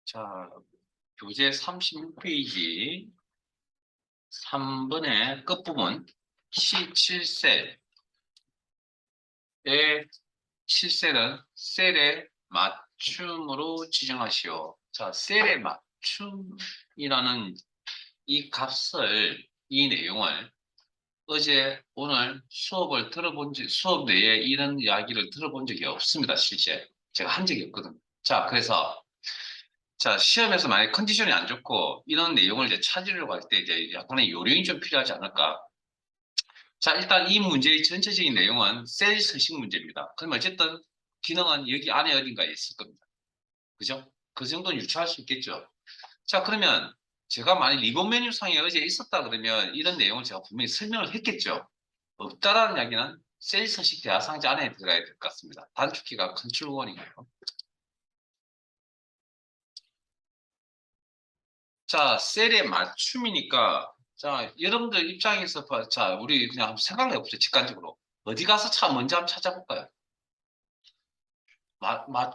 자, 교재 36페이지 3번의 끝부분 C7셀의 7셀은 셀의 맞춤으로 지정하시오. 자, 셀의 맞춤이라는 이 값을, 이 내용을 어제 오늘 수업 내에 이런 이야기를 들어본 적이 없습니다. 실제 제가 한 적이 없거든요. 자, 그래서 자, 시험에서 만약 컨디션이 안 좋고 이런 내용을 이제 찾으려고 할 때 이제 약간의 요령이 좀 필요하지 않을까? 자, 일단 이 문제의 전체적인 내용은 셀 서식 문제입니다. 그럼 어쨌든 기능은 여기 안에 어딘가에 있을 겁니다. 그죠? 그 정도는 유추할 수 있겠죠. 자, 그러면 제가 만약 리본 메뉴 상에 어제 있었다 그러면 이런 내용을 제가 분명히 설명을 했겠죠. 없다라는 이야기는 셀 서식 대화 상자 안에 들어가야 될 것 같습니다. 단축키가 컨트롤 원이에요. 자, 셀의 맞춤이니까, 자, 여러분들 입장에서, 자, 우리 그냥 한번 생각을 해보죠, 직관적으로. 어디 가서 먼저 한번 찾아볼까요?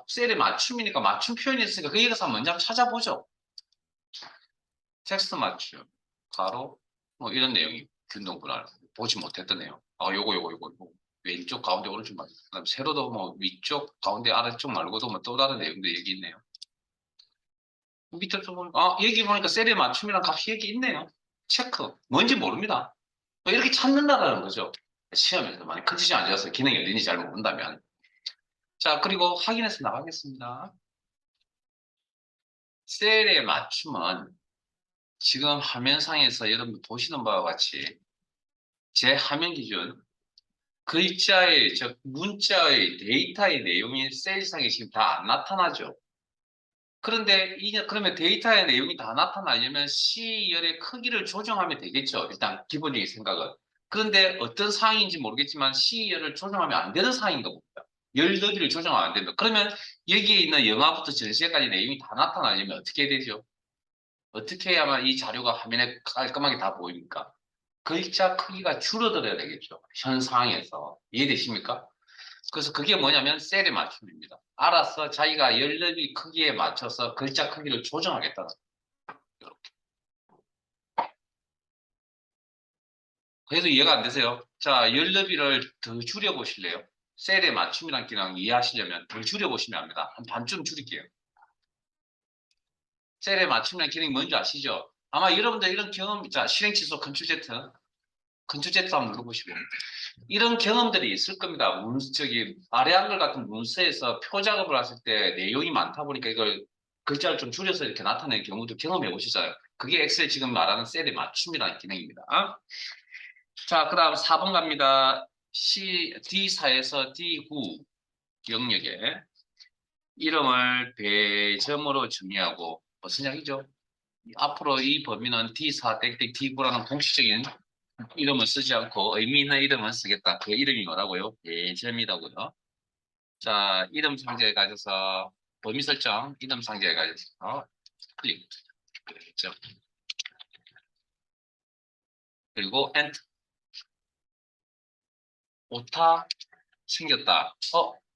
셀의 맞춤이니까 맞춤 표현이 있으니까 거기 가서 먼저 한번 찾아보죠. 텍스트 맞춤, 가로, 뭐 이런 내용이 균등 분할, 보지 못했던 내용. 요거. 왼쪽, 가운데, 오른쪽 맞춤. 그다음 세로도 뭐 위쪽, 가운데, 아래쪽 말고도 뭐 또 다른 내용도 여기 있네요. 밑에 좀 보면, 여기 보니까 셀의 맞춤이라는 값이 여기 있네요. 체크. 뭔지 모릅니다. 뭐 이렇게 찾는다라는 거죠. 시험에서 많이 컨디션이 안 좋아서 기능이 어딘지 잘 모른다면. 자, 그리고 확인해서 나가겠습니다. 셀의 맞춤은 지금 화면상에서 여러분 보시는 바와 같이 제 화면 기준 글자의, 즉 문자의 데이터의 내용이 셀상에 지금 다 안 나타나죠. 그런데 그러면 데이터의 내용이 다 나타나려면 C열의 크기를 조정하면 되겠죠. 일단 기본적인 생각은. 그런데 어떤 상황인지 모르겠지만 C열을 조정하면 안 되는 상황인가 봅니다. 열 너비를 조정하면 안 된다. 그러면 여기에 있는 영화부터 전시까지 내용이 다 나타나려면 어떻게 해야 되죠? 어떻게 해야만 이 자료가 화면에 깔끔하게 다 보입니까? 글자 크기가 줄어들어야 되겠죠. 현 상황에서. 이해되십니까? 그래서 그게 뭐냐면 셀에 맞춤입니다. 알아서 자기가 열너비 크기에 맞춰서 글자 크기를 조정하겠다는 거예요. 그래도 이해가 안 되세요? 자, 열너비를 더 줄여보실래요? 셀에 맞춤이라는 기능 이해하시려면 더 줄여보시면 합니다. 한 반쯤 줄일게요. 셀에 맞춤이라는 기능이 뭔지 아시죠? 아마 여러분들 이런 경험, 자, 실행 취소 컨트롤 Z 한번 눌러보시고. 이런 경험들이 있을 겁니다. 아래 한글 같은 문서에서 표 작업을 하실 때 내용이 많다 보니까 이걸 글자를 좀 줄여서 이렇게 나타내는 경우도 경험해 보시잖아요. 그게 엑셀 지금 말하는 셀의 맞춤이라는 기능입니다. 자, 그 다음 4번 갑니다. D4에서 D9 영역에 이름을 배점으로 정의하고 무슨 이야기죠? 앞으로 이 범위는 D4 땡땡 D9라는 공식적인 이름을 쓰지 않고 의미 있는 이름을 쓰겠다. 그 이름이 뭐라고요? 배점이라고요. 자, 이름 상자에 가셔서 범위 설정, 이름 상자에 가셔서 클릭. 그렇죠. 그리고 엔터. 오타 생겼다.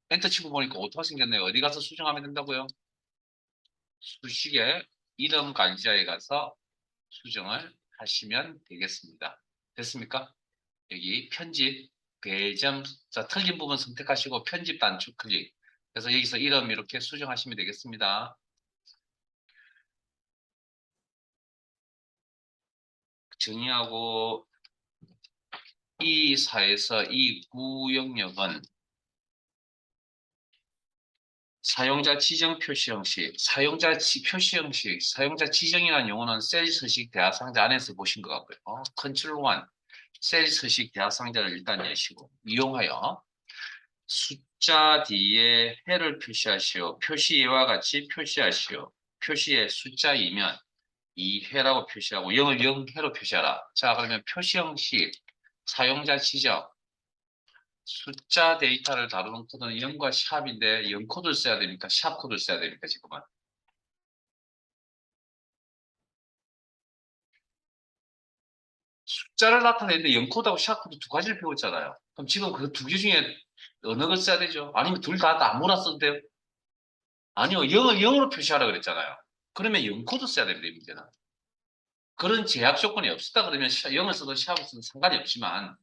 엔터 치고 보니까 오타 생겼네요. 어디 가서 수정하면 된다고요? 수식에 이름 관자에 가서 수정을 하시면 되겠습니다. 됐습니까? 여기 편집, 배점, 자, 틀린 부분 선택하시고 편집 단축 클릭. 그래서 여기서 이름 이렇게 수정하시면 되겠습니다. 정의하고 이 사에서 이 구영역은 사용자 지정 표시 형식, 표시 형식, 사용자 지정이라는 용어는 셀 서식 대화 상자 안에서 보신 것 같고요. 컨트롤 1, 셀 서식 대화 상자를 일단 내시고 이용하여 숫자 뒤에 해를 표시하시오. 표시와 같이 표시하시오. 표시에 숫자 2면 2회라고 표시하고 0을 0회로 표시하라. 자, 그러면 표시 형식, 사용자 지정, 숫자 데이터를 다루는 코드는 0과 샵인데 0 코드를 써야 됩니까? 샵 코드를 써야 됩니까? 지금은. 숫자를 나타내는데 0 코드하고 샵 코드 두 가지를 배웠잖아요. 그럼 지금 그 두 개 중에 어느 걸 써야 되죠? 아니면 둘 다 아무나 써도 돼요? 아니요. 0을 0으로 표시하라 그랬잖아요. 그러면 0코드 써야 됩니다. 이 문제는. 그런 제약 조건이 없었다 그러면 0을 써도 시합을 써도 상관이 없지만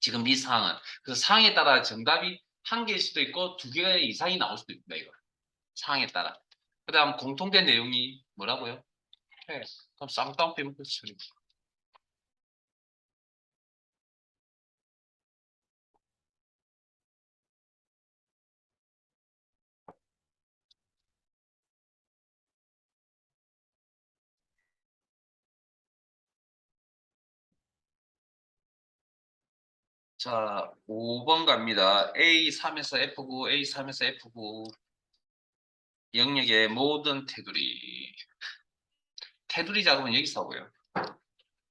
지금 이 상황은 그래서 상황에 따라 정답이 한 개일 수도 있고 두 개 이상이 나올 수도 있다 이거. 상황에 따라. 그다음 공통된 내용이 뭐라고요? 네. 그럼 쌍따옴 빼먹고 처리. 자, 5번 갑니다. A3에서 F9, A3에서 F9 영역의 모든 테두리. 테두리 작업은 여기서 하고요.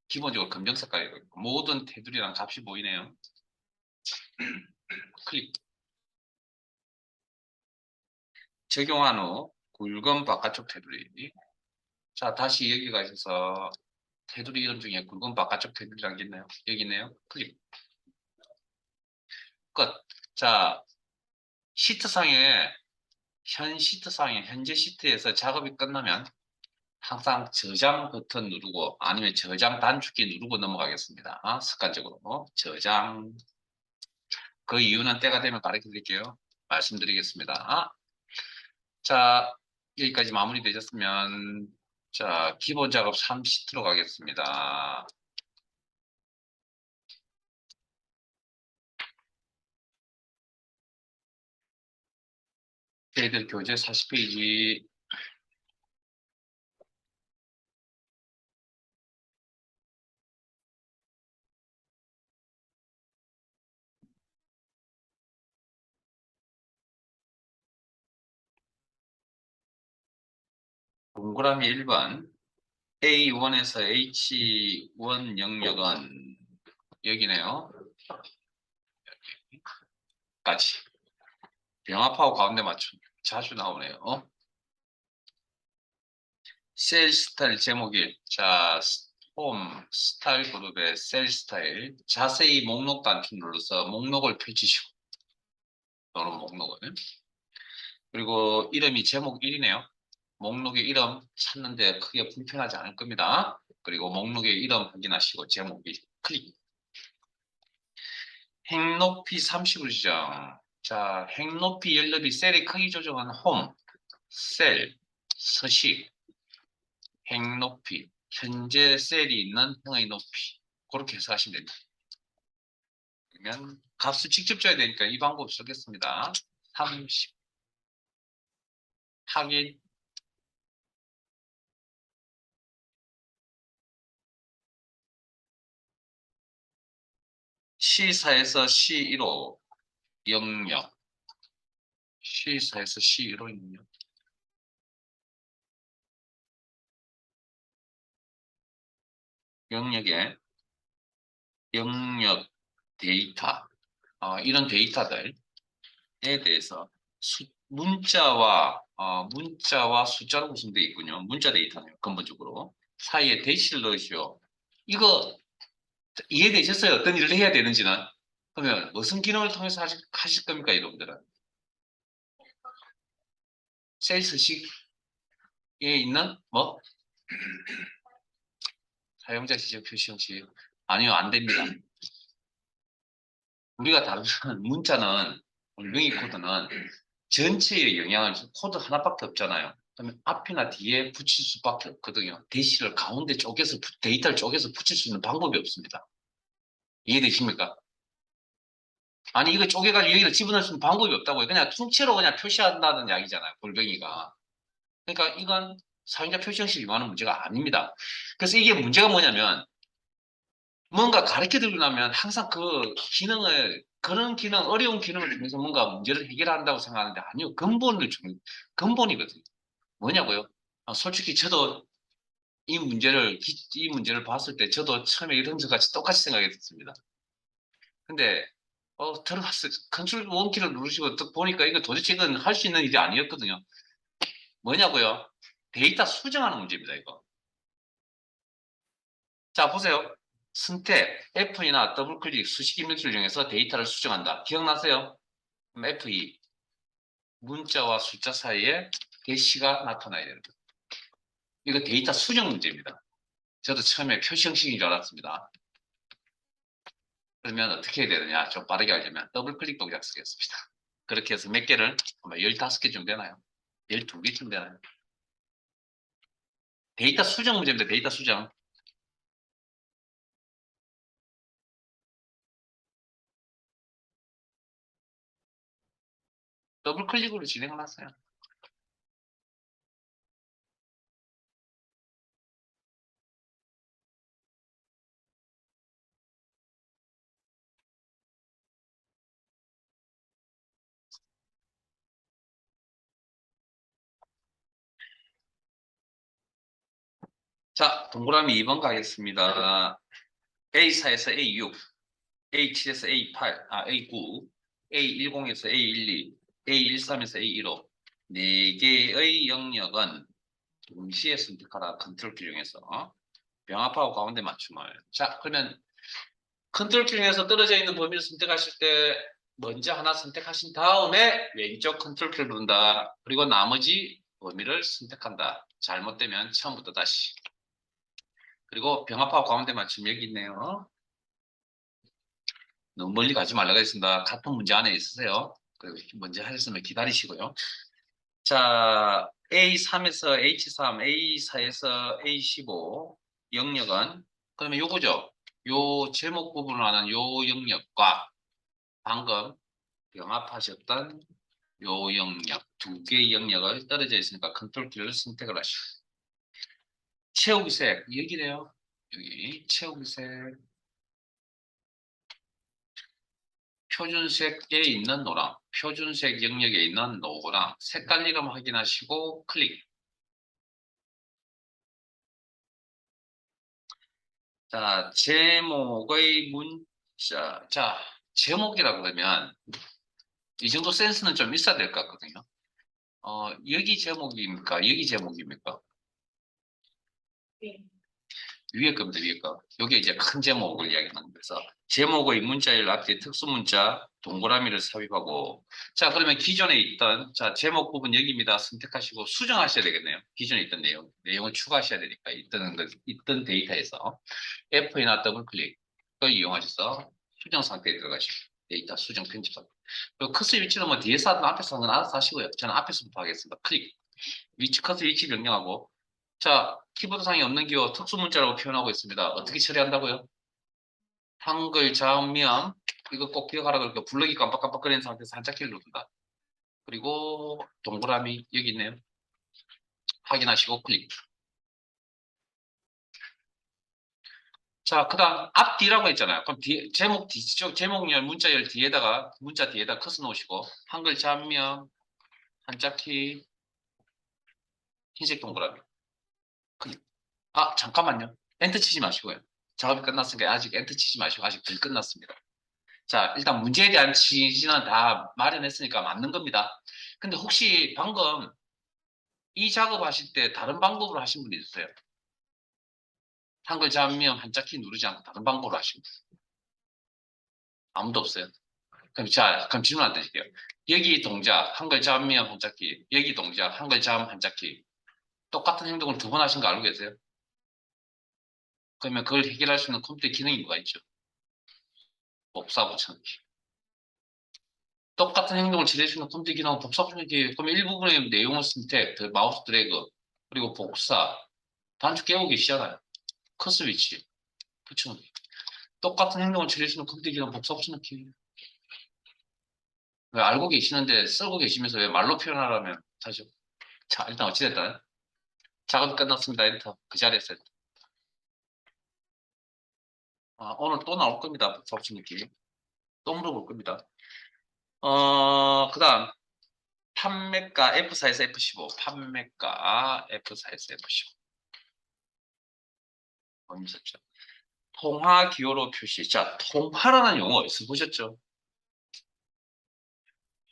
기본적으로 검정 색깔이고 모든 테두리랑 값이 보이네요. 클릭. 적용한 후 굵은 바깥쪽 테두리. 자, 다시 여기가 있어서 테두리 이름 중에 굵은 바깥쪽 테두리란 게 있나요? 여기 있네요. 클릭. 끝. 자, 시트상에 현재 시트에서 작업이 끝나면 항상 저장 버튼 누르고 아니면 저장 단축키 누르고 넘어가겠습니다. 습관적으로 저장. 그 이유는 때가 되면 가르쳐 드릴게요. 말씀드리겠습니다. 자, 여기까지 마무리되셨으면 자, 기본 작업 3시트로 가겠습니다. 저희들 교재 40페이지. 동그라미 1번 A1에서 H1 영역은 여기네요. 까지. 병합하고 가운데 맞춤. 자주 나오네요. 셀 스타일 제목일. 자, 홈 스타일 그룹의 셀 스타일. 자세히 목록 단추 눌러서 목록을 펼치시고. 이런 목록을. 그리고 이름이 제목 1이네요. 목록의 이름 찾는데 크게 불편하지 않을 겁니다. 그리고 목록의 이름 확인하시고 제목 1 클릭. 행 높이 30을 지정. 자, 행 높이 열높이 셀의 크기 조정은 홈, 셀, 서식, 행 높이, 현재 셀이 있는 행의 높이. 그렇게 해석하시면 됩니다. 그러면 값을 직접 줘야 되니까 이 방법 쓰겠습니다. 30 확인. C4에서 C1호 영역. C4에서 C1호 영역. 영역에 영역 데이터, 이런 데이터들에 대해서 문자와 숫자로 구성되어 있군요. 문자 데이터네요. 근본적으로. 사이에 대시를 넣으시오. 이거 이해되셨어요? 어떤 일을 해야 되는지는? 그러면 무슨 기능을 통해서 하실 겁니까, 여러분들은? 셀스식에 있는 뭐? 사용자 지적 표시 형식. 아니요, 안 됩니다. 우리가 다루는 문자는 물명의 코드는 전체에 영향을 줄 코드 하나밖에 없잖아요. 그러면 앞이나 뒤에 붙일 수밖에 없거든요. 대시를 가운데 쪼개서 데이터를 쪼개서 붙일 수 있는 방법이 없습니다. 이해되십니까? 아니 이거 쪼개가지고 여기를 집어넣을 수 있는 방법이 없다고요. 그냥 통째로 그냥 표시한다는 이야기잖아요. 골뱅이가. 그러니까 이건 사용자 표시 형식을 이용하는 문제가 아닙니다. 그래서 이게 문제가 뭐냐면 뭔가 가르쳐 드리려면 항상 그 기능을 그런 기능 어려운 기능을 통해서 뭔가 문제를 해결한다고 생각하는데 아니요. 근본이거든요. 뭐냐고요? 솔직히 저도 이 문제를 봤을 때 저도 처음에 이런 것 같이 똑같이 생각했습니다. 근데 들어갔어요. 컨트롤 원키를 누르시고 딱 보니까 이거 도대체 이건 할 수 있는 일이 아니었거든요. 뭐냐고요? 데이터 수정하는 문제입니다, 이거. 자, 보세요. 선택, F나 더블클릭 수식 입력기를 이용해서 데이터를 수정한다. 기억나세요? 그럼 F2, 문자와 숫자 사이에 대시가 나타나야 됩니다. 이거 데이터 수정 문제입니다. 저도 처음에 표시 형식인 줄 알았습니다. 그러면 어떻게 해야 되느냐? 좀 빠르게 하려면 더블 클릭 동작 쓰겠습니다. 그렇게 해서 몇 개를 아마 15개쯤 되나요? 12개쯤 되나요? 데이터 수정 문제입니다. 데이터 수정. 더블 클릭으로 진행을 하세요. 자, 동그라미 2번 가겠습니다. A4에서 A6, A7에서 A8, A9, A10에서 A12, A13에서 A15. 4개의 영역은 동시에 선택하라. 컨트롤 키 중에서 병합하고 가운데 맞춤을. 자, 그러면 컨트롤 키 중에서 떨어져 있는 범위를 선택하실 때 먼저 하나 선택하신 다음에 왼쪽 컨트롤 키를 누른다. 그리고 나머지 범위를 선택한다. 잘못되면 처음부터 다시. 그리고 병합하고 가운데 맞춤 여기 있네요. 너무 멀리 가지 말라고 했습니다. 같은 문제 안에 있으세요. 먼저 하셨으면 기다리시고요. 자, A3에서 H3, A4에서 A15 영역은 그러면 요거죠. 요 제목 부분을 하는 요 영역과 방금 병합하셨던 요 영역, 2개의 영역을 떨어져 있으니까 컨트롤 키를 선택을 하시고 채우기색 여기네요. 여기 채우기색 표준색에 있는 노랑, 표준색 영역에 있는 노랑, 색깔 이름 확인하시고 클릭. 자, 제목의 문자. 자, 제목이라 그러면 이 정도 센스는 좀 있어야 될 것 같거든요. 여기 제목입니까? 여기 제목입니까? 네. 위에 겁니다, 위에 거. 여기 이제 큰 제목을 이야기하는 거에서 제목의 문자열 앞에 특수문자 동그라미를 삽입하고 자, 그러면 기존에 있던 자, 제목 부분 여기입니다. 선택하시고 수정하셔야 되겠네요. 기존에 있던 내용을 추가하셔야 되니까 있던 데이터에서 F나 더블 클릭을 이용하셔서 수정 상태에 들어가시고 데이터 수정 편집 상태. 그리고 커서 위치는 뭐 뒤에서 하든 앞에서 하든 알아서 하시고요. 저는 앞에서부터 하겠습니다. 클릭. 커서 위치 변경하고 자, 키보드상에 없는 기호 특수문자라고 표현하고 있습니다. 어떻게 처리한다고요? 한글 자음미음 이거 꼭 기억하라 그러니까 블럭이 깜빡깜빡거리는 상태에서 한자 키를 누른다. 그리고 동그라미 여기 있네요. 확인하시고 클릭. 자, 그 다음 앞뒤라고 했잖아요. 그럼 제목 뒤쪽 제목열 문자열 뒤에다가 문자 뒤에다 커서 놓으시고 한글 자음미음 한자 키 흰색 동그라미 클릭. 잠깐만요. 엔터 치지 마시고요. 작업이 끝났으니까 아직 엔터 치지 마시고 아직 덜 끝났습니다. 자, 일단 문제에 대한 취지는 다 마련했으니까 맞는 겁니다. 근데 혹시 방금 이 작업하실 때 다른 방법으로 하신 분 있으세요? 한글 잡으면 한자키 누르지 않고 다른 방법으로 하신 분? 아무도 없어요. 그럼 질문 안 드릴게요. 여기 동작, 한글 잡으면 한자키, 여기 동작, 한글 잡으면 한자키. 똑같은 행동을 2번 하신 거 알고 계세요? 그러면 그걸 해결할 수 있는 컴퓨터 기능이 뭐가 있죠? 복사 붙여넣기. 똑같은 행동을 처리할 수 있는 컴퓨터 기능은 복사 붙여넣기. 그럼 일부분의 내용을 선택, 마우스 드래그, 그리고 복사, 단축 깨우고 계시잖아요. 커스 위치, 붙여넣기. 똑같은 행동을 처리할 수 있는 컴퓨터 기능 복사 붙여넣기. 왜 알고 계시는데 쓰고 계시면서 왜 말로 표현하라면 사실. 자, 일단 어찌됐든 작업이 끝났습니다. 엔터. 그 자리에서. 오늘 또 나올 겁니다. 복사 붙여넣기. 또 물어볼 겁니다. 그 다음. 판매가 F4에서 F15. 판매가 F4에서 F15. 있었죠. 통화 기호로 표시. 자, 통화라는 용어 어디서 보셨죠?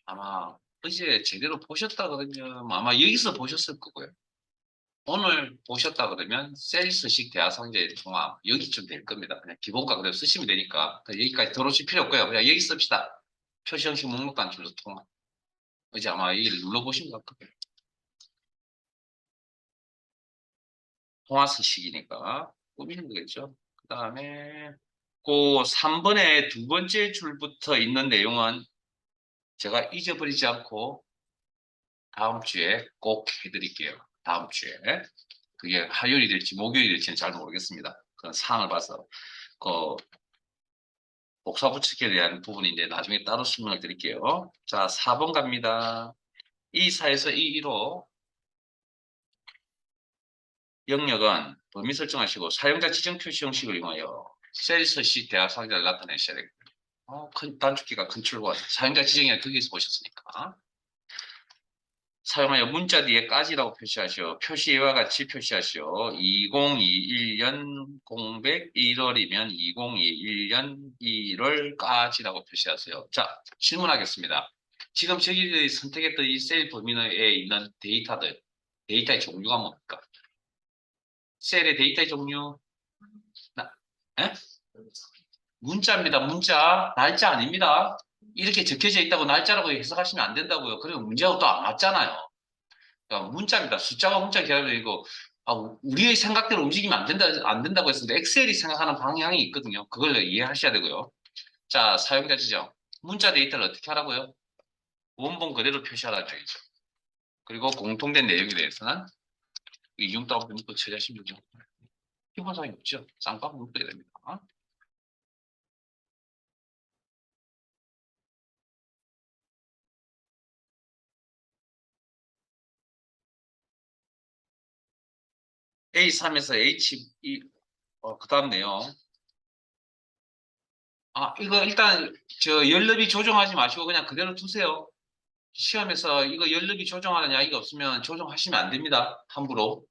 아마 어제 제대로 보셨다 그러면 아마 여기서 보셨을 거고요. 오늘 보셨다 그러면 셀스식 대화상자의 통화 여기쯤 될 겁니다. 그냥 기본가 그대로 쓰시면 되니까 여기까지 들어오실 필요 없고요. 그냥 여기 씁시다. 표시 형식 목록 단출로 통화. 어제 아마 여기를 눌러보신 것 같거든요. 동화서식이니까 꾸미는 거겠죠. 그 다음에 그 3번의 두 번째 줄부터 있는 내용은 제가 잊어버리지 않고 다음 주에 꼭 해드릴게요. 다음 주에. 그게 화요일이 될지 목요일이 될지는 잘 모르겠습니다. 그런 상황을 봐서. 그 복사부칙에 대한 부분인데 나중에 따로 설명을 드릴게요. 자, 4번 갑니다. 이 4에서 이 1호 영역은 범위 설정하시고 사용자 지정 표시 형식을 이용하여 셀서식 대화 상자를 나타내셔야 되겠다. 큰 단축키가 컨트롤 사용자 지정이 거기서 보셨으니까. 사용하여 문자 뒤에 까지라고 표시하시오. 표시 이와 같이 표시하시오. 2021년 공백 1월이면 2021년 1월까지라고 표시하세요. 자, 질문하겠습니다. 지금 저희들이 선택했던 이 셀 범위 내에 있는 데이터의 종류가 뭡니까? 셀의 데이터의 종류, 에? 문자입니다. 문자, 날짜 아닙니다. 이렇게 적혀져 있다고 날짜라고 해석하시면 안 된다고요. 그리고 문제하고 또 안 맞잖아요. 그러니까 문자입니다. 숫자가 문자 기다리고 우리의 생각대로 움직이면 안 된다고 했는데 엑셀이 생각하는 방향이 있거든요. 그걸 이해하셔야 되고요. 자, 사용자 지정. 문자 데이터를 어떻게 하라고요? 원본 그대로 표시하라는 얘기죠. 그리고 공통된 내용에 대해서는 이중따옴표 묶고 처리하시면 되죠. 기본사항이 없죠. 쌍꺼풀 묶어야 됩니다. A3에서 H2, 그 다음 내용. 이거 일단 저 연립이 조정하지 마시고 그냥 그대로 두세요. 시험에서 이거 연립이 조정하는 이야기가 없으면 조정하시면 안 됩니다. 함부로.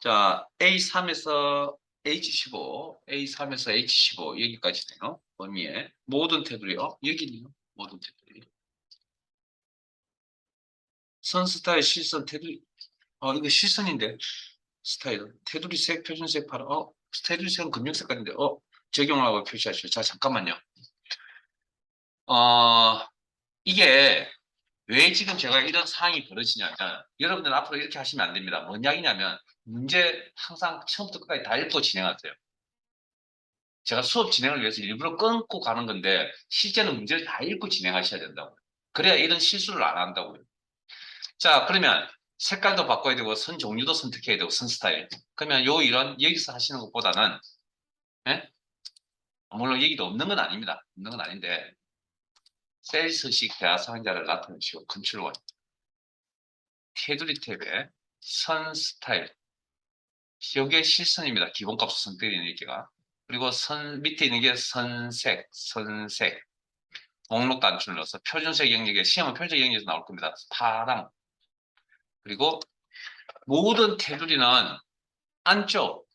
자, A3에서 H15, A3에서 H15 여기까지네요. 범위에 모든 테두리요. 여기네요. 모든 테두리. 선 스타일 실선 테두리. 이거 실선인데 스타일은 테두리 색, 표준색 파란. 테두리 색은 금융 색깔인데 적용하고 표시하시오. 자, 잠깐만요. 이게 왜 지금 제가 이런 상황이 벌어지냐면 여러분들 앞으로 이렇게 하시면 안 됩니다. 뭔 이야기냐면 문제 항상 처음부터 끝까지 다 읽고 진행하세요. 제가 수업 진행을 위해서 일부러 끊고 가는 건데 실제는 문제를 다 읽고 진행하셔야 된다고요. 그래야 이런 실수를 안 한다고요. 자, 그러면 색깔도 바꿔야 되고 선 종류도 선택해야 되고 선 스타일. 그러면 이런 여기서 하시는 것보다는 예? 물론 여기도 없는 건 아닙니다. 없는 건 아닌데 셀스식 대화 상자를 나타내시고 컨트롤 원. 테두리 탭에 선 스타일. 여기에 실선입니다. 기본값으로 선택되는 얘기가. 그리고 선 밑에 있는 게 선색. 목록 단추를 넣어서 표준색 영역에 시험은 표준색 영역에서 나올 겁니다. 파랑. 그리고 모든 테두리는 안쪽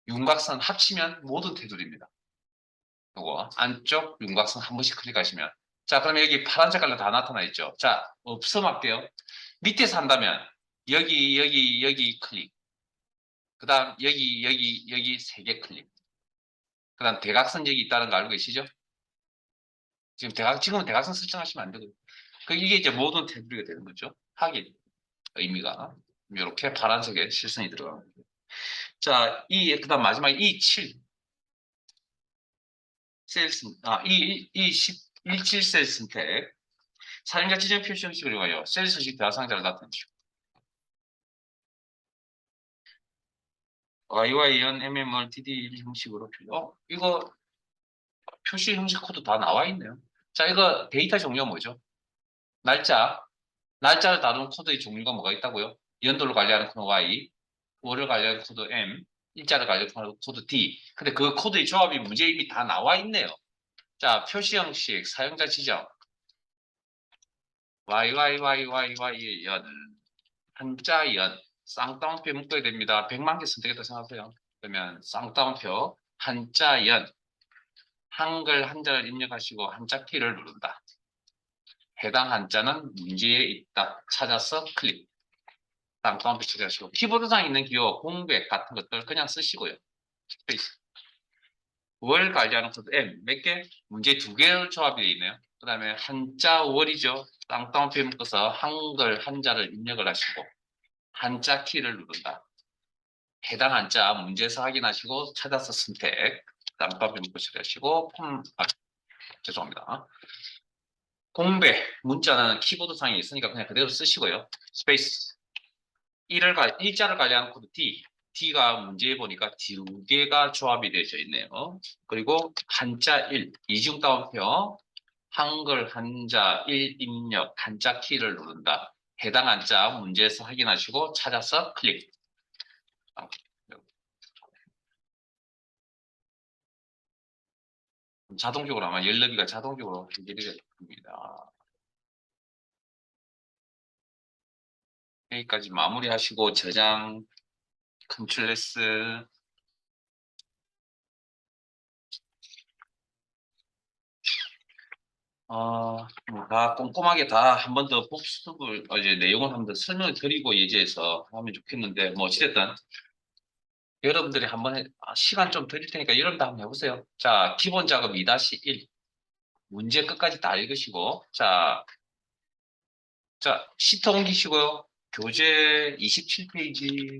윤곽선 합치면 모든 테두리입니다. 요거 안쪽 윤곽선 한 번씩 클릭하시면 자, 그럼 여기 파란 색깔로 다 나타나 있죠. 자, 없음할게요. 밑에서 한다면 여기 클릭. 그 다음 여기 세 개 클릭. 그 다음 대각선 여기 있다는 거 알고 계시죠? 지금은 대각선 설정하시면 안 되고요. 이게 이제 모든 테두리가 되는 거죠. 확인 의미가 이렇게 파란색에 실선이 들어가는 거예요. 자, 그다음 마지막 이7 셀슨 이17셀 선택 사용자 지정 표시 형식을 이용하여 셀 서식 대화 상자를 나타내시오. YYN MMR DD 형식으로 이거 표시 형식 코드 다 나와 있네요. 자, 이거 데이터 종류가 뭐죠? 날짜를 다루는 코드의 종류가 뭐가 있다고요? 연도를 관리하는 코드 Y, 월을 관리하는 코드 M, 일자를 관리하는 코드 D. 근데 그 코드의 조합이 문제에 이미 다 나와 있네요. 자, 표시 형식, 사용자 지정. YYYYY의 연, 한자 연, 쌍따옴표 묶어야 됩니다. 100만 개 선택했다 생각하세요. 그러면 쌍따옴표, 한자 연, 한글 한자를 입력하시고 한자 키를 누른다. 해당 한자는 문제에 있다. 찾아서 클릭. 쌍따옴표 처리하시고 키보드상 있는 기호, 공백 같은 것들 그냥 쓰시고요. 스페이스. 월 관리하는 코드 M 몇 개? 문제 두 개를 조합이 되어 있네요. 그 다음에 한자 월이죠. 쌍따옴표 묶어서 한글 한자를 입력을 하시고 한자 키를 누른다. 해당 한자 문제에서 확인하시고 찾아서 선택. 깜빡이 묶으시고 하시고 죄송합니다. 공배 문자는 키보드 상에 있으니까 그냥 그대로 쓰시고요. 스페이스. 일자를 관리하는 코드 D. D가 문제에 보니까 두 개가 조합이 되어 있네요. 그리고 한자 1, 이중 따옴표, 한글 한자 1 입력, 한자 키를 누른다. 해당 한자 문제에서 확인하시고 찾아서 클릭. 자동적으로 아마 열너비가 자동적으로 해결이 될 겁니다. 여기까지 마무리하시고 저장, 컨트롤 S. 다 꼼꼼하게 다 한 번 더 복습을, 이제 내용을 한 번 더 설명을 드리고 예제해서 하면 좋겠는데, 뭐, 어찌됐든, 여러분들이 한번 시간 좀 드릴 테니까 여러분도 한번 해보세요. 자, 기본 작업 2-1. 문제 끝까지 다 읽으시고, 자, 시트 옮기시고요. 교재 27페이지.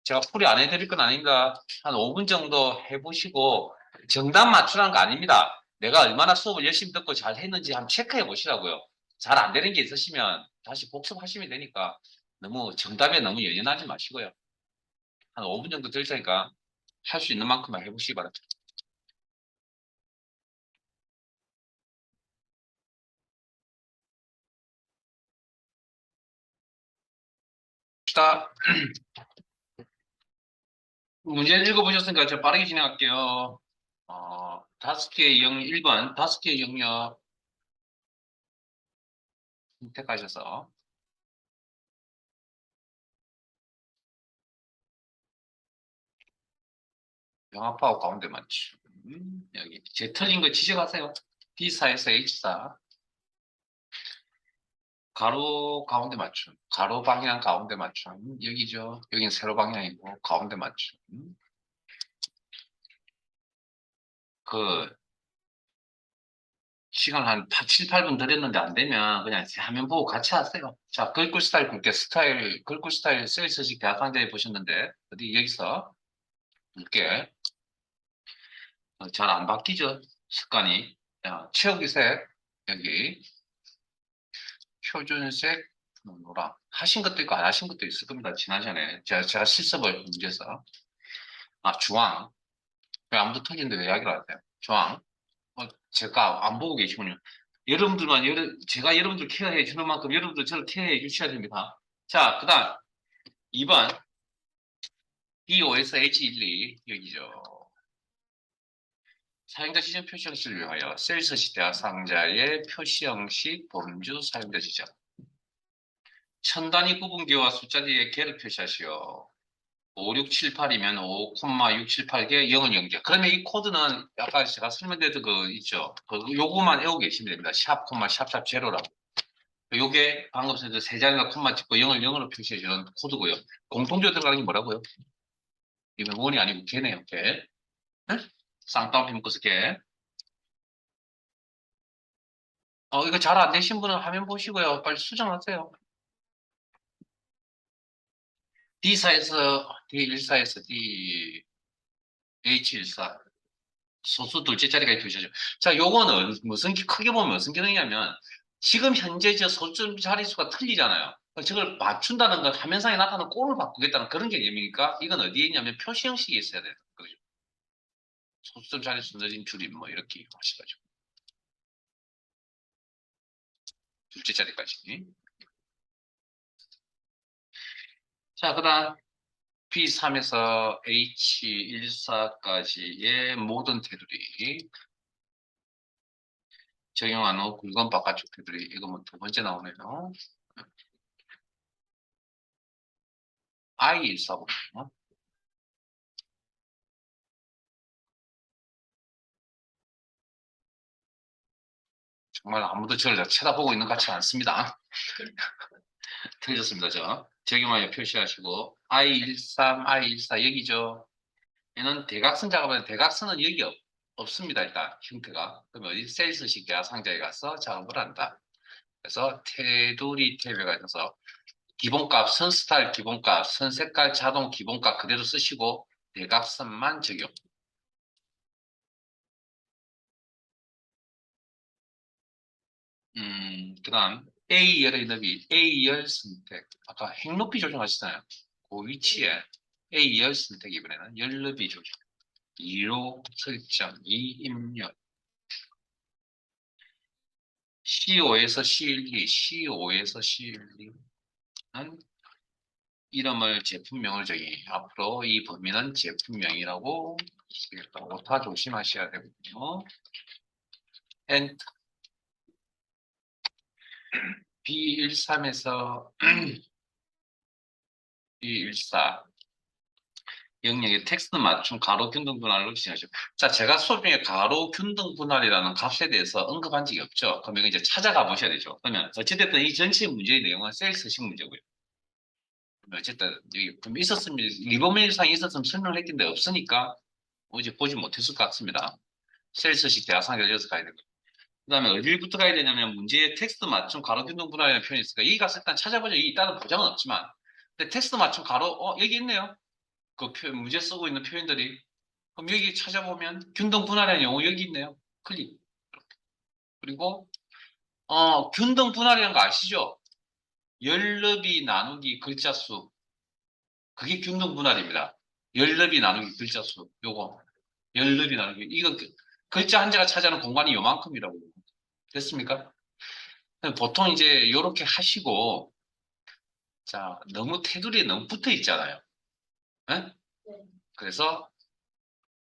제가 풀이 안 해드릴 건 아닌가. 한 5분 정도 해보시고, 정답 맞추라는 거 아닙니다. 내가 얼마나 수업을 열심히 듣고 잘 했는지 한번 체크해 보시라고요. 잘 안 되는 게 있으시면 다시 복습하시면 되니까 정답에 너무 연연하지 마시고요. 한 5분 정도 드릴 테니까 할 수 있는 만큼만 해보시기 바랍니다. 자, 문제 읽어보셨으니까 제가 빠르게 진행할게요. 5개의 영역, 1번 5개의 영역 선택하셔서 영합하고 가운데 맞춤. 여기 제 틀린 거 지적하세요. B사에서 H사. 가로 가운데 맞춤. 가로 방향 가운데 맞춤. 여기죠. 여기는 세로 방향이고 가운데 맞춤. 그 시간 한 7, 8분 드렸는데 안 되면 그냥 화면 보고 같이 하세요. 자, 글꼴 스타일 볼게요. 글꼴 스타일 셀서식 대학상자에 보셨는데 어디 여기서 볼게. 잘 안 바뀌죠. 습관이. 자, 채우기 색 여기 표준색 노랑 하신 것도 있고 안 하신 것도 있을 겁니다. 지난 시간에 제가 실습을 문제에서 주황 왜 아무도 틀린데 왜 이야기를 하세요? 주황 제가 안 보고 계시군요. 제가 여러분들 케어해 주는 만큼 여러분들 저를 케어해 주셔야 됩니다. 자, 그 다음 2번 BOS H12 여기죠. 사용자 지정 표시 형식을 위하여 셀서식 대학 상자의 표시 형식 범주 사용자 지정 천 단위 구분기와 숫자 뒤에 개를 표시하시오. 5678이면 5,678개 0은 0개. 그러면 이 코드는 아까 제가 설명드렸던 거 있죠. 요거만 외우고 계시면 됩니다. 샵, 샵샵 제로라고. 요게 방금 전에 세 자리가 콤마 찍고 0을 0으로 표시해주는 코드고요. 공통적으로 들어가는 게 뭐라고요? 이건 원이 아니고 개네요, 개. 네? 쌍따옴표 묶어서 개. 이거 잘 안 되신 분은 화면 보시고요. 빨리 수정하세요. D1사에서 H14. 소수 둘째 자리가 표시하죠. 자, 요거는 크게 보면 무슨 기능이냐면, 지금 현재 저 소수 자릿수가 틀리잖아요. 저걸 맞춘다는 건 화면상에 나타나는 꼴을 바꾸겠다는 그런 개념이니까, 이건 어디에 있냐면 표시 형식에 있어야 돼요. 그죠? 소수점 자릿수 늘린 줄임, 뭐, 이렇게 하셔가지고. 둘째 자리까지. 자, 그 다음, B3에서 H14까지의 모든 테두리. 적용한 후 굵은 바깥쪽 테두리. 이거 뭐 두 번째 나오네요. I14거든요. 정말 아무도 저를 쳐다보고 있는 것 같지 않습니다. 틀렸습니다, 적용하여 표시하시고 I13, I14 여기죠. 얘는 대각선 작업은 대각선은 여기 없습니다. 일단 형태가. 그러면 어디 셀스식 대화 상자에 가서 작업을 한다. 그래서 테두리 탭에 가셔서 기본값, 선 스타일 기본값, 선 색깔 자동 기본값 그대로 쓰시고 대각선만 적용. 그다음 A열의 너비, A열 선택. 아까 행높이 조정하시잖아요. 그 위치에 A열 선택 이번에는 열 너비 조정. 2로 설정, 2 입력. C5에서 C12, C5에서 C12는 이름을 제품명을 정의. 앞으로 이 범위는 제품명이라고 쓰겠다. 오타 조심하셔야 되거든요. 엔터. B13에서 B14 영역의 텍스트 맞춤 가로 균등 분할로 진행하죠. 자, 제가 수업 중에 가로 균등 분할이라는 값에 대해서 언급한 적이 없죠. 그러면 이제 찾아가 보셔야 되죠. 그러면 어찌됐든 이 전체 문제의 내용은 셀스식 문제고요. 어쨌든 여기 그럼 있었으면 리버메일상에 있었으면 설명을 했겠는데 없으니까 어제 보지 못했을 것 같습니다. 셀스식 대화상 열려서 가야 되고. 그 다음에 어디부터 가야 되냐면 문제의 텍스트 맞춤 가로 균등 분할이라는 표현이 있으니까 이 값을 일단 찾아보죠. 이 있다는 보장은 없지만 근데 텍스트 맞춤 가로 여기 있네요. 그 문제 쓰고 있는 표현들이 그럼 여기 찾아보면 균등 분할이라는 용어 여기 있네요. 클릭. 그리고 균등 분할이라는 거 아시죠? 열너비 나누기 글자 수. 그게 균등 분할입니다. 열너비 나누기 글자 수. 요거. 열너비 나누기. 이거 글자 한 자가 차지하는 공간이 요만큼이라고. 됐습니까? 보통 이제 이렇게 하시고 자, 너무 테두리에 너무 붙어 있잖아요. 예? 네. 그래서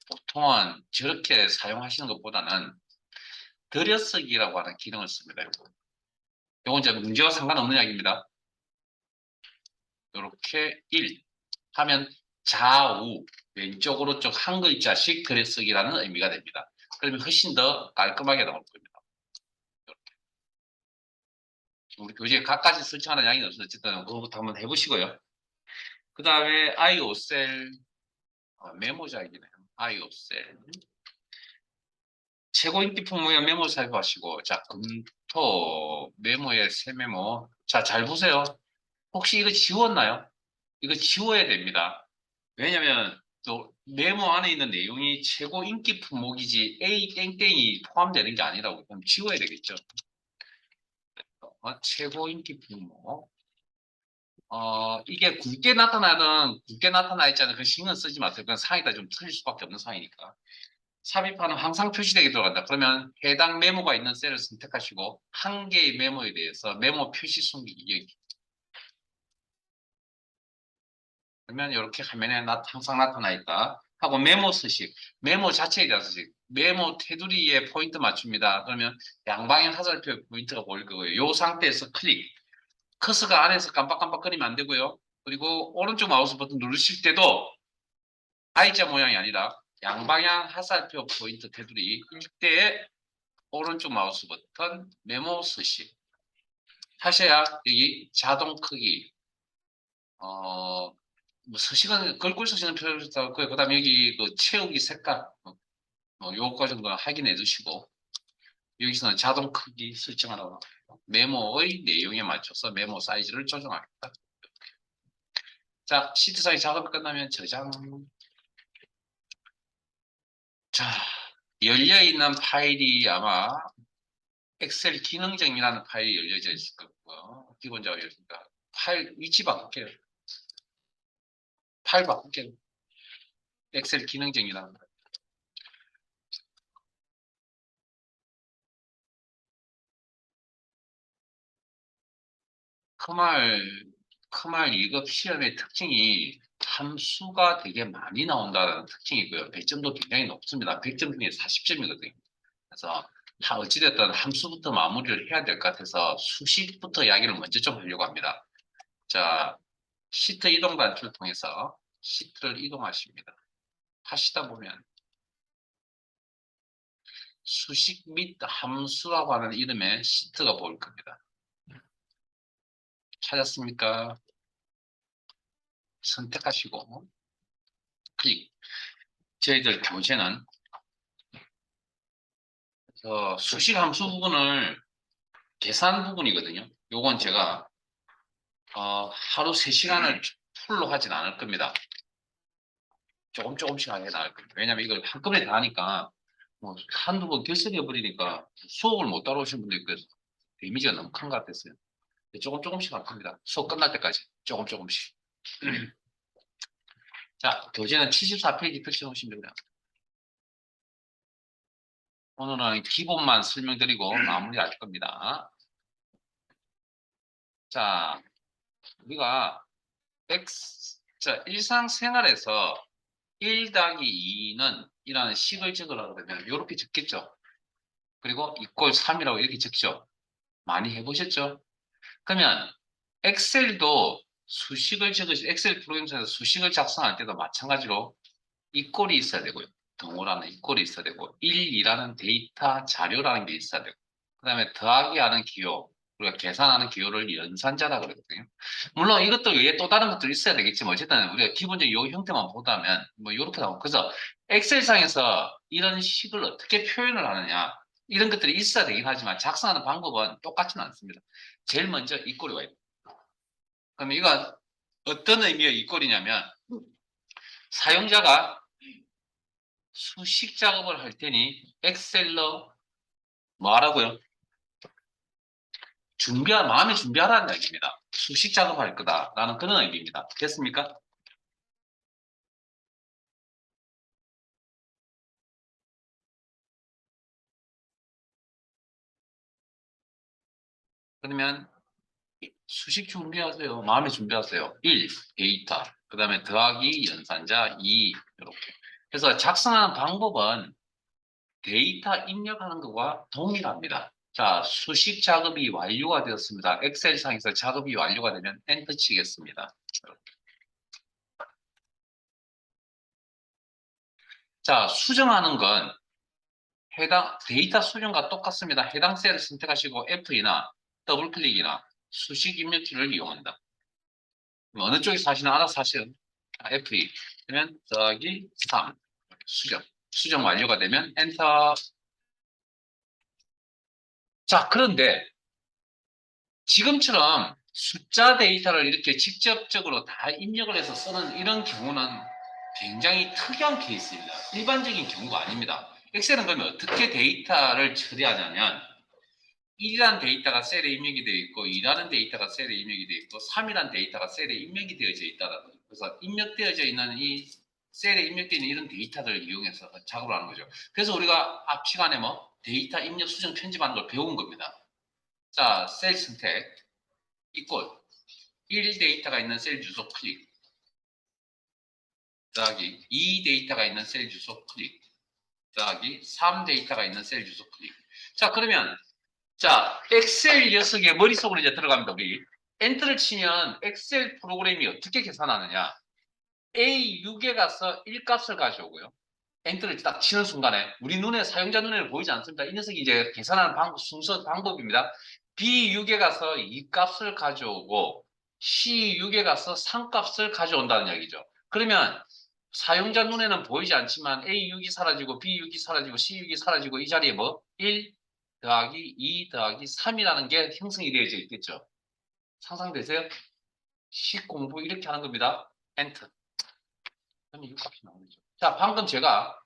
보통은 저렇게 사용하시는 것보다는 들여쓰기라고 하는 기능을 씁니다. 요건 이제 문제와 상관없는 이야기입니다. 이렇게 1 하면 좌우 왼쪽 오른쪽 한 글자씩 들여쓰기라는 의미가 됩니다. 그러면 훨씬 더 깔끔하게 나올 겁니다. 우리 교재에 각가지 설정하는 양이 없어서 어쨌든 그거부터 한번 해보시고요. 그 다음에 IO셀 메모작이네요. IO셀 최고 인기 품목의 메모 살펴하시고 자 금토 메모의 새 메모 자 잘 보세요. 혹시 이거 지웠나요? 이거 지워야 됩니다. 왜냐면 또 메모 안에 있는 내용이 최고 인기 품목이지 A 땡땡이 포함되는 게 아니라고 그럼 지워야 되겠죠. 최고 인기 품목 이게 굵게 나타나 있잖아요. 그 신경 쓰지 마세요. 그건 상에다 좀 틀릴 수밖에 없는 상이니까. 삽입하는 항상 표시되게 들어간다. 그러면 해당 메모가 있는 셀을 선택하시고 한 개의 메모에 대해서 메모 표시 숨기기 여기. 그러면 이렇게 화면에 항상 나타나 있다. 하고 메모 서식, 메모 자체에 대한 서식, 메모 테두리에 포인트 맞춥니다. 그러면 양방향 화살표 포인트가 보일 거고요. 이 상태에서 클릭. 커서가 안에서 깜빡깜빡거리면 안 되고요. 그리고 오른쪽 마우스 버튼 누르실 때도 I자 모양이 아니라 양방향 화살표 포인트 테두리 이때 오른쪽 마우스 버튼 메모 서식 하셔야 여기 자동 크기 뭐 서식은 글꼴 서식은 필요 없고 그다음에 여기 그 채우기 색깔 요거 정도는 확인해 두시고 여기서는 자동 크기 설정하라고 메모의 내용에 맞춰서 메모 사이즈를 조정하겠다. 자 시트 사이즈 작업이 끝나면 저장. 자 열려 있는 파일이 아마 엑셀 기능정이라는 파일이 열려져 있을 거고요. 기본적으로 열립니다. 파일 위치 바꿀게요. 파일 바꿀게요. 엑셀 기능정이라는 거. 크말 2급 시험의 특징이 함수가 되게 많이 나온다는 특징이고요. 배점도 굉장히 높습니다. 100점 중에 40점이거든요. 그래서 어찌됐든 함수부터 마무리를 해야 될 것 같아서 수식부터 이야기를 먼저 좀 하려고 합니다. 자, 시트 이동 단추를 통해서 시트를 이동하십니다. 하시다 보면 수식 및 함수라고 하는 이름의 시트가 보일 겁니다. 찾았습니까? 선택하시고 클릭. 저희들 교재는 수식 함수 부분을 계산 부분이거든요. 요건 제가 하루 3시간을 풀로 하진 않을 겁니다. 조금씩 하게 나을 겁니다. 왜냐면 이걸 한꺼번에 다 하니까 뭐 한두 번 결석해 버리니까 수업을 못 따라오신 분도 있고 해서 데미지가 너무 큰 것 같았어요. 조금씩 할 겁니다. 수업 끝날 때까지 조금씩. 자, 교재는 74페이지 펼쳐 놓으시면 됩니다. 오늘은 기본만 설명드리고 마무리할 겁니다. 자, 우리가 일상생활에서 1 더하기 2는 이라는 식을 적으라고 그러면 이렇게 적겠죠. 그리고 이꼴 3이라고 이렇게 적죠. 많이 해보셨죠? 그러면 엑셀도 엑셀 프로그램에서 수식을 작성할 때도 마찬가지로 이꼴이 있어야 되고요. 동호라는 이꼴이 있어야 되고 1, 2라는 데이터 자료라는 게 있어야 되고 그 다음에 더하기 하는 기호 우리가 계산하는 기호를 연산자라 그러거든요. 물론 이것도 외에 또 다른 것도 있어야 되겠지만 어쨌든 우리가 기본적인 이 형태만 보다면 뭐 이렇게 나오고 그래서 엑셀상에서 이런 식을 어떻게 표현을 하느냐 이런 것들이 있어야 되긴 하지만 작성하는 방법은 똑같지는 않습니다. 제일 먼저 이꼴이 와야 돼요. 그럼 이건 어떤 의미의 이꼴이냐면 사용자가 수식 작업을 할 테니 엑셀로 뭐 하라고요? 마음에 준비하라는 얘기입니다. 수식 작업할 거다라는 그런 의미입니다. 됐습니까? 그러면 수식 준비하세요. 마음에 준비하세요. 1. 데이터. 그 다음에 더하기 연산자 2. 이렇게. 그래서 작성하는 방법은 데이터 입력하는 것과 동일합니다. 자, 수식 작업이 완료가 되었습니다. 엑셀상에서 작업이 완료가 되면 엔터 치겠습니다. 자, 수정하는 건 데이터 수정과 똑같습니다. 해당 셀을 선택하시고 F나 더블 클릭이나 수식 입력키를 이용한다. 어느 쪽에서 하시나 알아서 하세요. F2 그러면 더하기 3 수정 완료가 되면 엔터. 자, 그런데 지금처럼 숫자 데이터를 이렇게 직접적으로 다 입력을 해서 쓰는 이런 경우는 굉장히 특이한 케이스입니다. 일반적인 경우가 아닙니다. 엑셀은 그러면 어떻게 데이터를 처리하냐면 1이라는 데이터가 셀에 입력이 되어 있고 2라는 데이터가 셀에 입력이 되어 있고 3이라는 데이터가 셀에 입력이 되어져 있다라는 거죠. 그래서 입력되어져 있는 이 셀에 입력되어 있는 이런 데이터들을 이용해서 작업을 하는 거죠. 그래서 우리가 앞 시간에 뭐 데이터 입력, 수정, 편집하는 걸 배운 겁니다. 자, 셀 선택 이꼴 1 데이터가 있는 셀 주소 클릭 더하기 2 데이터가 있는 셀 주소 클릭 더하기 3 데이터가 있는 셀 주소 클릭. 자, 그러면 자, 엑셀 녀석의 머릿속으로 이제 들어갑니다, 우리. 엔터를 치면 엑셀 프로그램이 어떻게 계산하느냐. A6에 가서 1값을 가져오고요. 엔터를 딱 치는 순간에 우리 눈에 사용자 눈에는 보이지 않습니다. 이 녀석이 이제 계산하는 순서 방법입니다. B6에 가서 2값을 가져오고 C6에 가서 3값을 가져온다는 얘기죠. 그러면 사용자 눈에는 보이지 않지만 A6이 사라지고 B6이 사라지고 C6이 사라지고 이 자리에 뭐 1 더하기 2 더하기 3이라는 게 형성이 되어져 있겠죠. 상상되세요? 식 공부 이렇게 하는 겁니다. 엔터. 그럼 이 값이 나오죠. 자, 방금 제가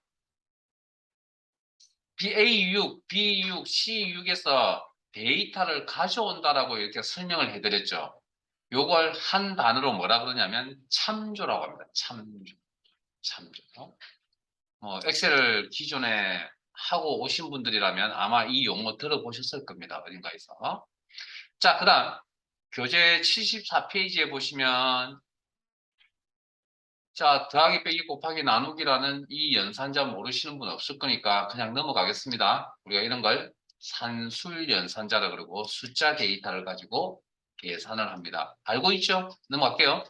A6, B6, C6에서 데이터를 가져온다라고 이렇게 설명을 해드렸죠. 요걸 한 단어로 뭐라 그러냐면 참조라고 합니다. 참조. 엑셀을 기존에 하고 오신 분들이라면 아마 이 용어 들어보셨을 겁니다. 어딘가에서. 자, 그 다음 교재 74페이지에 보시면 자, 더하기 빼기 곱하기 나누기라는 이 연산자 모르시는 분 없을 거니까 그냥 넘어가겠습니다. 우리가 이런 걸 산술 연산자라 그러고 숫자 데이터를 가지고 계산을 합니다. 알고 있죠? 넘어갈게요.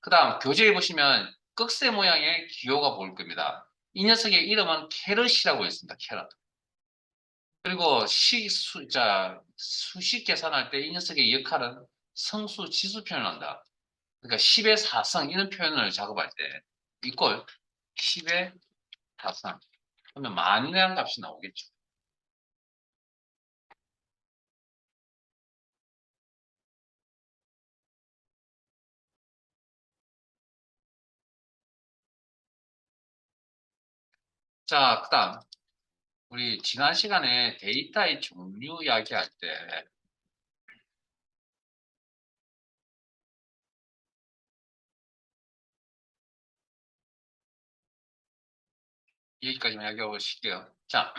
그 다음 교재에 보시면 꺽쇠 모양의 기호가 보일 겁니다. 이 녀석의 이름은 캐럿이라고 있습니다. 캐럿. 그리고 수식 계산할 때 이 녀석의 역할은 성수, 지수 표현을 한다. 그러니까 10의 4성 이런 표현을 작업할 때 이꼴 10의 4성 그러면 만이라는 값이 나오겠죠. 자, 그다음 우리 지난 시간에 데이터의 종류 이야기할 때 여기까지만 이야기하고 보실게요. 자,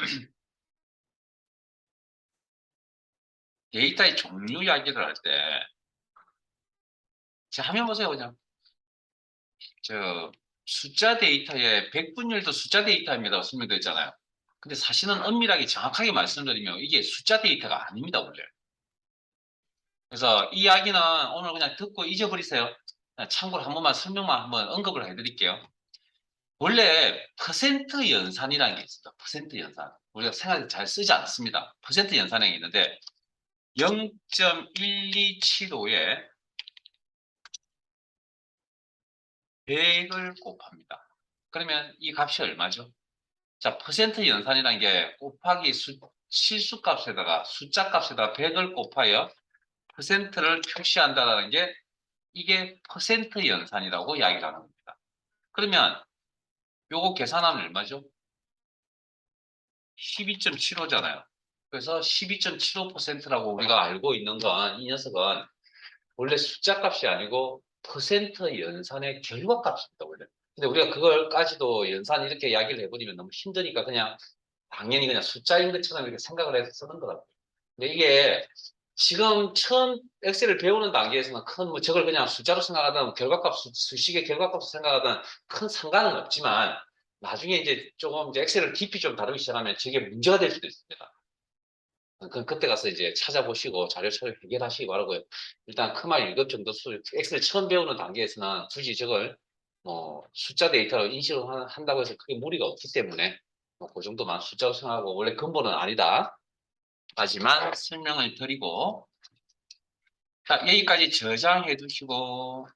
데이터의 종류 이야기를 할 때, 자, 화면 보세요, 그냥. 숫자 데이터에 백분율도 숫자 데이터입니다. 설명되어 있잖아요. 근데 사실은 엄밀하게 정확하게 말씀드리면 이게 숫자 데이터가 아닙니다, 원래. 그래서 이 이야기는 오늘 그냥 듣고 잊어버리세요. 그냥 참고로 한 번만 설명만 한번 언급을 해드릴게요. 원래 퍼센트 연산이라는 게 있습니다. 퍼센트 연산. 우리가 생각에 잘 쓰지 않습니다. 퍼센트 연산이 있는데 0.1275에 100을 곱합니다. 그러면 이 값이 얼마죠? 자, 퍼센트 연산이라는 게 곱하기 실수값에다가 숫자값에다가 100을 곱하여 퍼센트를 표시한다는 게 이게 퍼센트 연산이라고 이야기를 하는 겁니다. 그러면 요거 계산하면 얼마죠? 12.75잖아요. 그래서 12.75%라고 우리가 알고 있는 건 이 녀석은 원래 숫자 값이 아니고 퍼센트 연산의 결과값입니다, 원래. 근데 우리가 그걸까지도 연산 이렇게 이야기를 해버리면 너무 힘드니까 그냥 당연히 그냥 숫자인 것처럼 이렇게 생각을 해서 쓰는 거라고요. 근데 이게 지금 처음 엑셀을 배우는 단계에서는 큰 뭐 저걸 그냥 숫자로 생각하든 결과값 수식의 결과값으로 생각하든 큰 상관은 없지만 나중에 이제 조금 이제 엑셀을 깊이 좀 다루기 시작하면 저게 문제가 될 수도 있습니다. 그때 가서 이제 찾아보시고 자료 찾아 해결하시기 바라고요. 일단 크말 1급 정도 엑셀 처음 배우는 단계에서는 굳이 저걸 뭐 숫자 데이터로 인식을 한다고 해서 크게 무리가 없기 때문에 뭐그 정도만 숫자로 생각하고 원래 근본은 아니다. 하지만 설명을 드리고 자, 여기까지 저장해 두시고